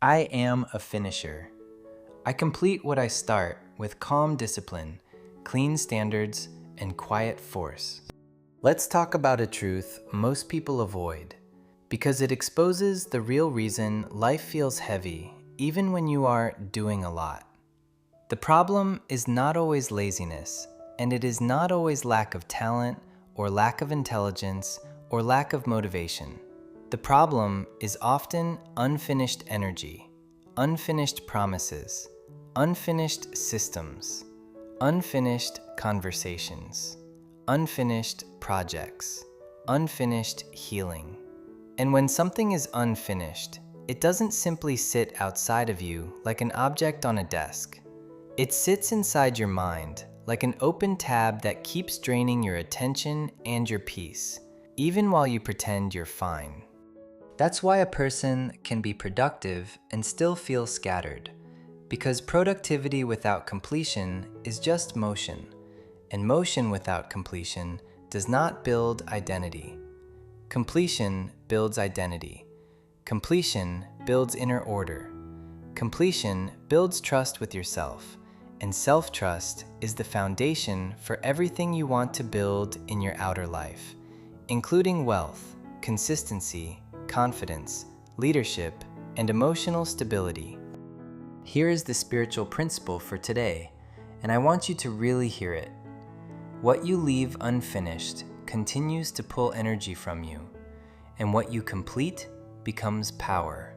I am a finisher. I complete what I start with calm discipline, clean standards, and quiet force. Let's talk about a truth most people avoid, because it exposes the real reason life feels heavy even when you are doing a lot. The problem is not always laziness, and it is not always lack of talent or lack of intelligence or lack of motivation. The problem is often unfinished energy, unfinished promises, unfinished systems, unfinished conversations, unfinished projects, unfinished healing. And when something is unfinished, it doesn't simply sit outside of you like an object on a desk. It sits inside your mind like an open tab that keeps draining your attention and your peace, even while you pretend you're fine. That's why a person can be productive and still feel scattered, because productivity without completion is just motion, and motion without completion does not build identity. Completion builds identity. Completion builds inner order. Completion builds trust with yourself, and self-trust is the foundation for everything you want to build in your outer life, including wealth, consistency, confidence, leadership, and emotional stability. Here is the spiritual principle for today, and I want you to really hear it. What you leave unfinished continues to pull energy from you, and what you complete becomes power.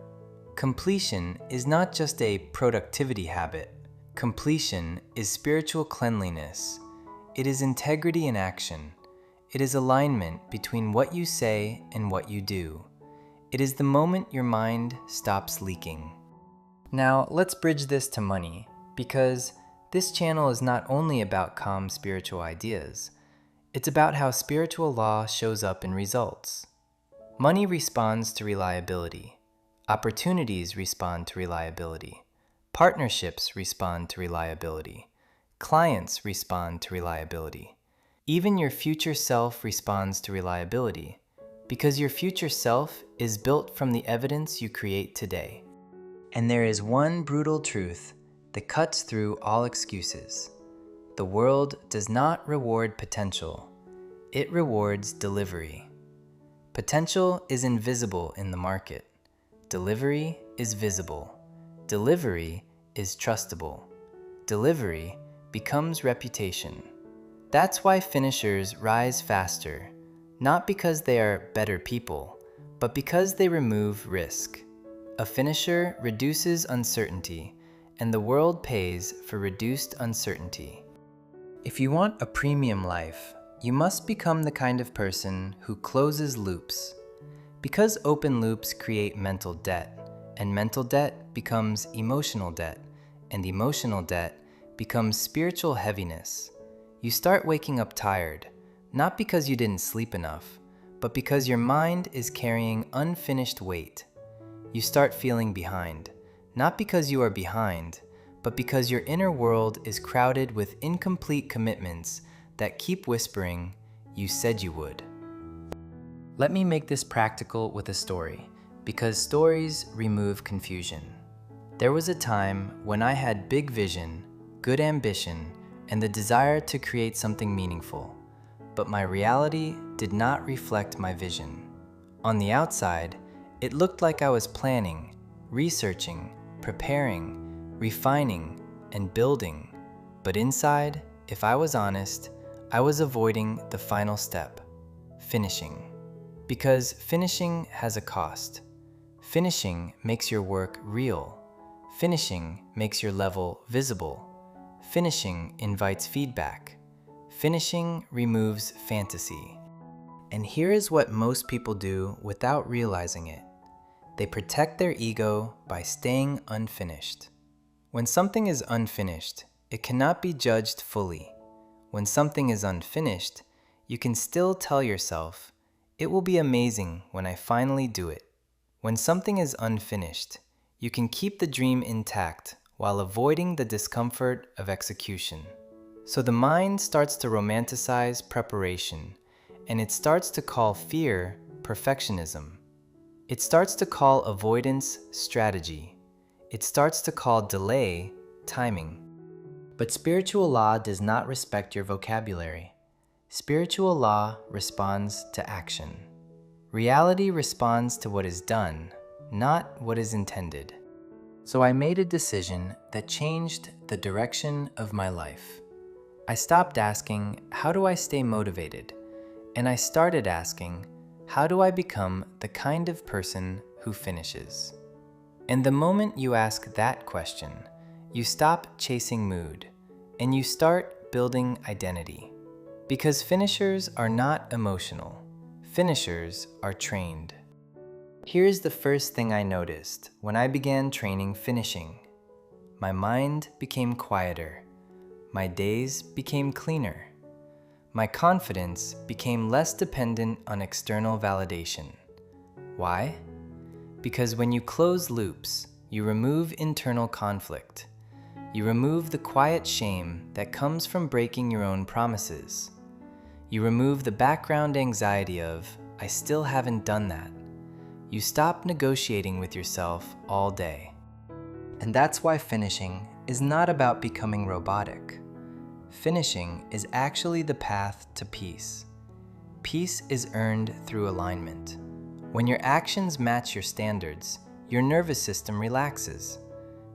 Completion is not just a productivity habit. Completion is spiritual cleanliness. It is integrity in action. It is alignment between what you say and what you do. It is the moment your mind stops leaking. Now, let's bridge this to money, because this channel is not only about calm spiritual ideas, it's about how spiritual law shows up in results. Money responds to reliability. Opportunities respond to reliability. Partnerships respond to reliability. Clients respond to reliability. Even your future self responds to reliability, because your future self is built from the evidence you create today. And there is one brutal truth that cuts through all excuses. The world does not reward potential. It rewards delivery. Potential is invisible in the market. Delivery is visible. Delivery is trustable. Delivery becomes reputation. That's why finishers rise faster, not because they are better people, but because they remove risk. A finisher reduces uncertainty, and the world pays for reduced uncertainty. If you want a premium life, you must become the kind of person who closes loops. Because open loops create mental debt, and mental debt becomes emotional debt, and emotional debt becomes spiritual heaviness. You start waking up tired, not because you didn't sleep enough, but because your mind is carrying unfinished weight. You start feeling behind, not because you are behind, but because your inner world is crowded with incomplete commitments that keep whispering, "You said you would." Let me make this practical with a story, because stories remove confusion. There was a time when I had big vision, good ambition, and the desire to create something meaningful, but my reality did not reflect my vision. On the outside, it looked like I was planning, researching, preparing, refining, and building, but inside, if I was honest, I was avoiding the final step, finishing. Because finishing has a cost. Finishing makes your work real. Finishing makes your level visible. Finishing invites feedback. Finishing removes fantasy. And here is what most people do without realizing it. They protect their ego by staying unfinished. When something is unfinished, it cannot be judged fully. When something is unfinished, you can still tell yourself, "It will be amazing when I finally do it." When something is unfinished, you can keep the dream intact while avoiding the discomfort of execution. So the mind starts to romanticize preparation, and it starts to call fear perfectionism. It starts to call avoidance strategy. It starts to call delay timing. But spiritual law does not respect your vocabulary. Spiritual law responds to action. Reality responds to what is done, not what is intended. So I made a decision that changed the direction of my life. I stopped asking, how do I stay motivated? And I started asking, how do I become the kind of person who finishes? And the moment you ask that question, you stop chasing mood and you start building identity. Because finishers are not emotional. Finishers are trained. Here's the first thing I noticed when I began training finishing. My mind became quieter. My days became cleaner. My confidence became less dependent on external validation. Why? Because when you close loops, you remove internal conflict. You remove the quiet shame that comes from breaking your own promises. You remove the background anxiety of, I still haven't done that. You stop negotiating with yourself all day. And that's why finishing is not about becoming robotic. Finishing is actually the path to peace. Peace is earned through alignment. When your actions match your standards, your nervous system relaxes.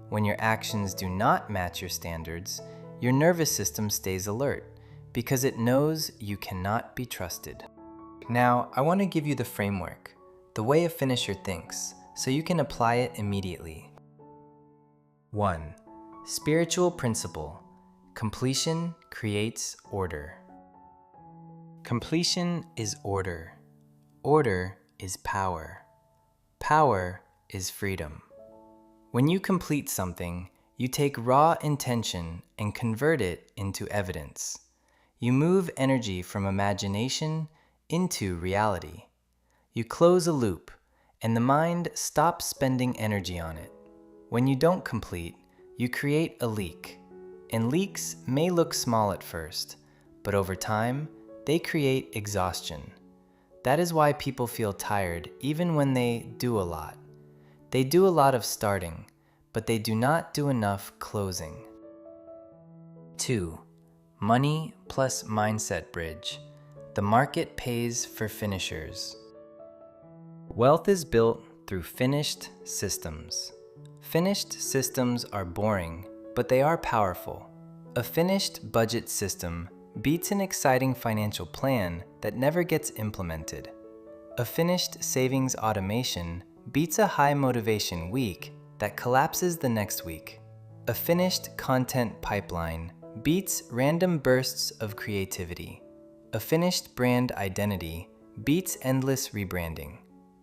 When your actions do not match your standards, your nervous system stays alert because it knows you cannot be trusted. Now, I want to give you the framework, the way a finisher thinks, so you can apply it immediately. 1. Spiritual principle. Completion creates order. Completion is order. Order is power. Power is freedom. When you complete something, you take raw intention and convert it into evidence. You move energy from imagination into reality. You close a loop, and the mind stops spending energy on it. When you don't complete, you create a leak. And leaks may look small at first, but over time, they create exhaustion. That is why people feel tired even when they do a lot. They do a lot of starting, but they do not do enough closing. 2. Money plus mindset bridge. The market pays for finishers. Wealth is built through finished systems. Finished systems are boring, but they are powerful. A finished budget system beats an exciting financial plan that never gets implemented. A finished savings automation beats a high motivation week that collapses the next week. A finished content pipeline beats random bursts of creativity. A finished brand identity beats endless rebranding.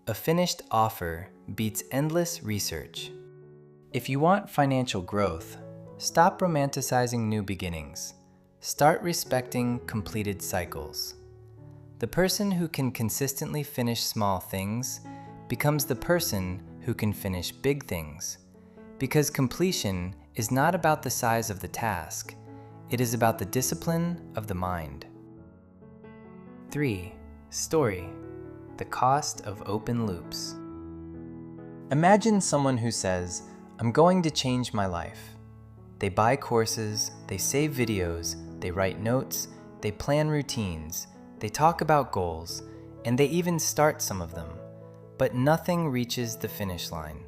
A finished offer beats endless research. If you want financial growth, stop romanticizing new beginnings. Start respecting completed cycles. The person who can consistently finish small things becomes the person who can finish big things. Because completion is not about the size of the task, it is about the discipline of the mind. 3. Story. The cost of open loops. Imagine someone who says, I'm going to change my life. They buy courses, they save videos, they write notes, they plan routines, they talk about goals, and they even start some of them. But nothing reaches the finish line.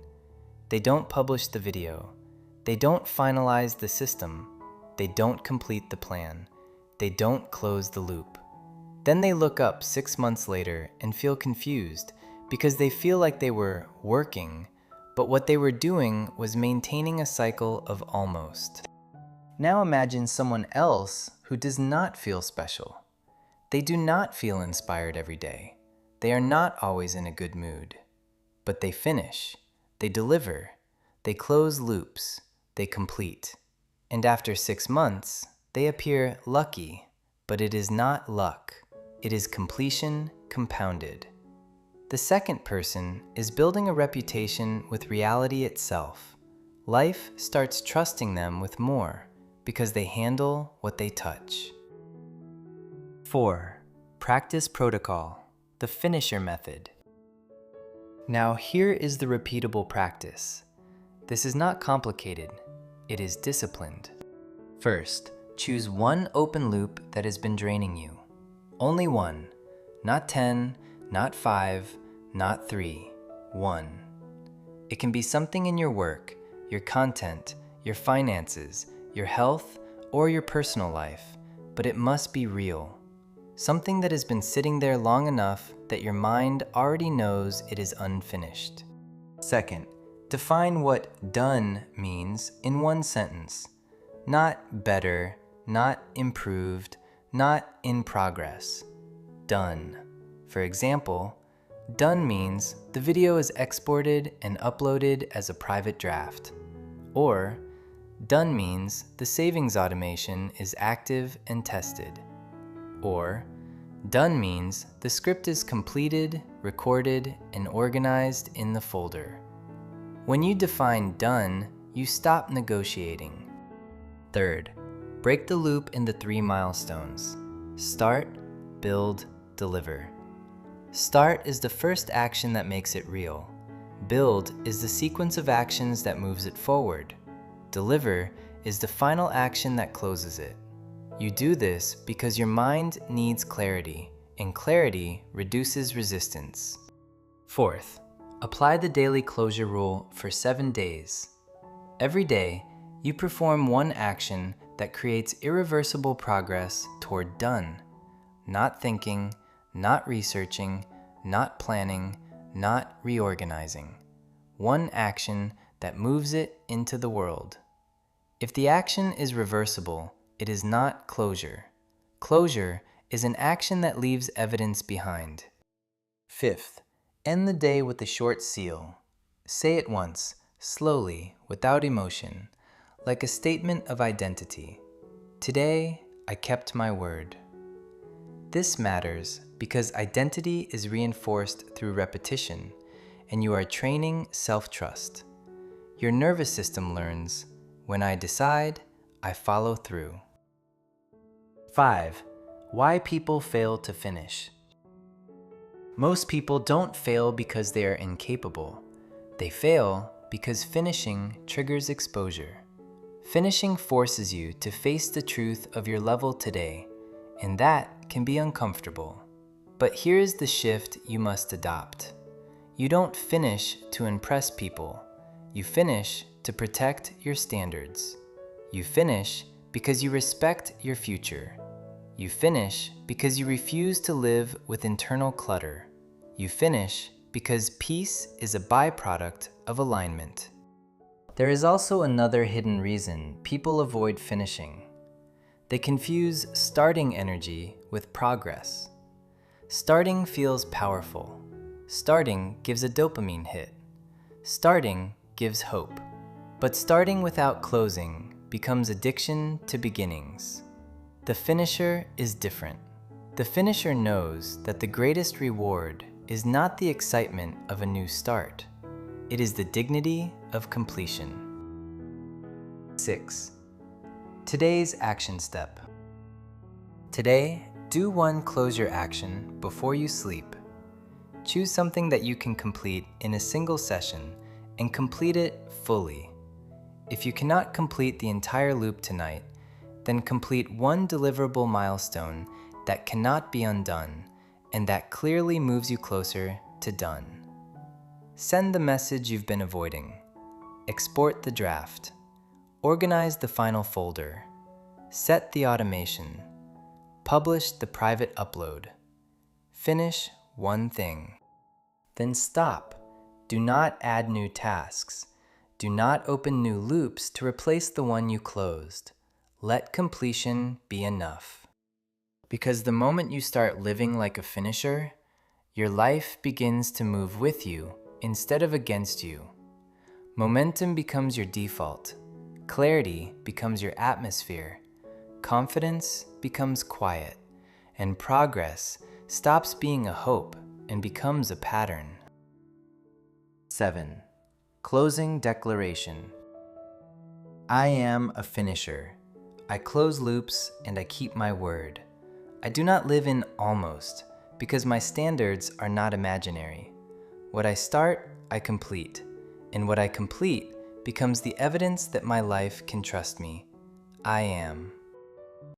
They don't publish the video. They don't finalize the system. They don't complete the plan. They don't close the loop. Then they look up 6 months later and feel confused because they feel like they were working, but what they were doing was maintaining a cycle of almost. Now imagine someone else who does not feel special. They do not feel inspired every day. They are not always in a good mood. But they finish, they deliver, they close loops, they complete. And after 6 months, they appear lucky, but it is not luck. It is completion compounded. The second person is building a reputation with reality itself. Life starts trusting them with more because they handle what they touch. 4. Practice protocol, the finisher method. Now here is the repeatable practice. This is not complicated, it is disciplined. First, choose one open loop that has been draining you. Only one, not 10, not 5, not 3, one. It can be something in your work, your content, your finances, your health, or your personal life, but it must be real. Something that has been sitting there long enough that your mind already knows it is unfinished. Second, define what done means in one sentence. Not better, not improved, not in progress. Done. For example, done means the video is exported and uploaded as a private draft. Or, done means the savings automation is active and tested. Or, done means the script is completed, recorded, and organized in the folder. When you define done, you stop negotiating. Third, break the loop into 3 milestones. Start, build, deliver. Start is the first action that makes it real. Build is the sequence of actions that moves it forward. Deliver is the final action that closes it. You do this because your mind needs clarity, and clarity reduces resistance. Fourth, apply the daily closure rule for 7 days. Every day, you perform one action that creates irreversible progress toward done. Not thinking, not researching, not planning, not reorganizing. One action that moves it into the world. If the action is reversible, it is not closure. Closure is an action that leaves evidence behind. Fifth, end the day with a short seal. Say it once, slowly, without emotion, like a statement of identity. Today, I kept my word. This matters because identity is reinforced through repetition, and you are training self-trust. Your nervous system learns, when I decide, I follow through. 5. Why people fail to finish. Most people don't fail because they are incapable. They fail because finishing triggers exposure. Finishing forces you to face the truth of your level today, and that can be uncomfortable. But here's the shift you must adopt. You don't finish to impress people. You finish to protect your standards. You finish because you respect your future. You finish because you refuse to live with internal clutter. You finish because peace is a byproduct of alignment. There is also another hidden reason people avoid finishing. They confuse starting energy with progress. Starting feels powerful. Starting gives a dopamine hit. Starting gives hope. But starting without closing becomes addiction to beginnings. The finisher is different. The finisher knows that the greatest reward is not the excitement of a new start. It is the dignity of completion. 6. Today's action step. Today, do one closure action before you sleep. Choose something that you can complete in a single session and complete it fully. If you cannot complete the entire loop tonight, then complete one deliverable milestone that cannot be undone and that clearly moves you closer to done. Send the message you've been avoiding. Export the draft. Organize the final folder. Set the automation. Publish the private upload. Finish one thing. Then stop. Do not add new tasks. Do not open new loops to replace the one you closed. Let completion be enough. Because the moment you start living like a finisher, your life begins to move with you instead of against you. Momentum becomes your default. Clarity becomes your atmosphere. Confidence becomes quiet. And progress stops being a hope and becomes a pattern. 7. Closing declaration. I am a finisher. I close loops and I keep my word. I do not live in almost, because my standards are not imaginary. What I start, I complete, and what I complete becomes the evidence that my life can trust me. I am.